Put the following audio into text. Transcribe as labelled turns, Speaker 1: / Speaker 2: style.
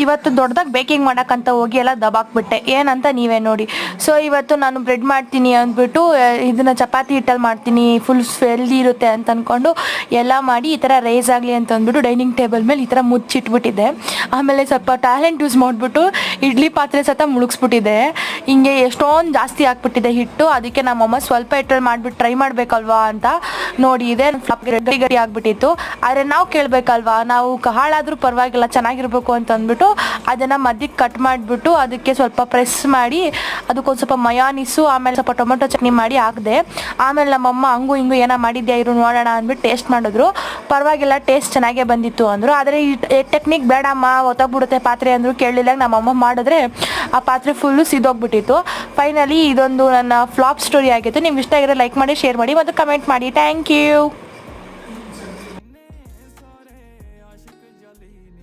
Speaker 1: ಇವತ್ತು ದೊಡ್ಡದಾಗಿ ಬೇಕಿಂಗ್ ಮಾಡೋಕ್ಕಂತ ಹೋಗಿ ಎಲ್ಲ ದಬಾಕ್ಬಿಟ್ಟೆ, ಏನಂತ ನೀವೇ ನೋಡಿ. ಸೊ ಇವತ್ತು ನಾನು ಬ್ರೆಡ್ ಮಾಡ್ತೀನಿ ಅಂದ್ಬಿಟ್ಟು ಇದನ್ನು ಚಪಾತಿ ಹಿಟ್ಟಲ್ಲಿ ಮಾಡ್ತೀನಿ, ಫುಲ್ ಹೆಲ್ದಿ ಇರುತ್ತೆ ಅಂತ ಅಂದ್ಕೊಂಡು ಎಲ್ಲ ಮಾಡಿ ಈ ಥರ ರೈಸ್ ಆಗಲಿ ಅಂತ ಅಂದ್ಬಿಟ್ಟು ಡೈನಿಂಗ್ ಟೇಬಲ್ ಮೇಲೆ ಈ ಥರ ಮುಚ್ಚಿಟ್ಬಿಟ್ಟಿದ್ದೆ. ಆಮೇಲೆ ಸ್ವಲ್ಪ ಟ್ಯಾಲೆಂಟ್ ಯೂಸ್ ಮಾಡಿಬಿಟ್ಟು ಇಡ್ಲಿ ಪಾತ್ರೆ ಸತ ಮುಳುಗಿಸ್ಬಿಟ್ಟಿದೆ. ಹಿಂಗೆ ಎಷ್ಟೊಂದು ಜಾಸ್ತಿ ಹಾಕ್ಬಿಟ್ಟಿದೆ ಹಿಟ್ಟು. ಅದಕ್ಕೆ ನಮ್ಮಮ್ಮ ಸ್ವಲ್ಪ ಹಿಟ್ಟಲ್ಲಿ ಮಾಡಿಬಿಟ್ಟು ಟ್ರೈ ಮಾಡಬೇಕಲ್ವಾ ಅಂತ ನೋಡಿ ಇದೆ ಗಟ್ಟಿ ಆಗಿಬಿಟ್ಟಿತ್ತು. ಆದರೆ ನಾವು ಕೇಳಬೇಕಲ್ವಾ, ನಾವು ಹಾಳಾದರೂ ಪರವಾಗಿಲ್ಲ ಚೆನ್ನಾಗಿರ್ಬೇಕು ಅಂತ ಅಂದ್ಬಿಟ್ಟು ಅದನ್ನು ಮಧ್ಯಕ್ಕೆ ಕಟ್ ಮಾಡಿಬಿಟ್ಟು ಅದಕ್ಕೆ ಸ್ವಲ್ಪ ಪ್ರೆಸ್ ಮಾಡಿ ಅದಕ್ಕೊಂದು ಸ್ವಲ್ಪ ಮಯಾನಿಸು ಆಮೇಲೆ ಸ್ವಲ್ಪ ಟೊಮೆಟೊ ಚಟ್ನಿ ಮಾಡಿ ಹಾಕಿದೆ. ಆಮೇಲೆ ನಮ್ಮಮ್ಮ ಹಂಗೂ ಹಿಂಗೂ ಏನೋ ಮಾಡಿದ್ಯಾ ಇರು ನೋಡೋಣ ಅಂದ್ಬಿಟ್ಟು ಟೇಸ್ಟ್ ಮಾಡಿದ್ರು. ಪರವಾಗಿಲ್ಲ, ಟೇಸ್ಟ್ ಚೆನ್ನಾಗೇ ಬಂದಿತ್ತು ಅಂದರು. ಆದರೆ ಈ ಟೆಕ್ನಿಕ್ ಬೇಡಮ್ಮ ಒತ್ತೋಗ್ಬಿಡುತ್ತೆ ಪಾತ್ರೆ ಅಂದರು. ಕೇಳಲಿಲ್ಲ, ನಮ್ಮಮ್ಮ ಮಾಡಿದ್ರೆ ಆ ಪಾತ್ರೆ ಫುಲ್ಲು ಸಿದೋಗ್ಬಿಟ್ಟಿತ್ತು. ಫೈನಲಿ ಇದೊಂದು ನನ್ನ ಫ್ಲಾಪ್ ಸ್ಟೋರಿ ಆಗಿತ್ತು. ನಿಮ್ಗೆ ಇಷ್ಟ ಆಗಿರೋ ಲೈಕ್ ಮಾಡಿ, ಶೇರ್ ಮಾಡಿ ಮತ್ತು ಕಮೆಂಟ್ ಮಾಡಿ. Thank you.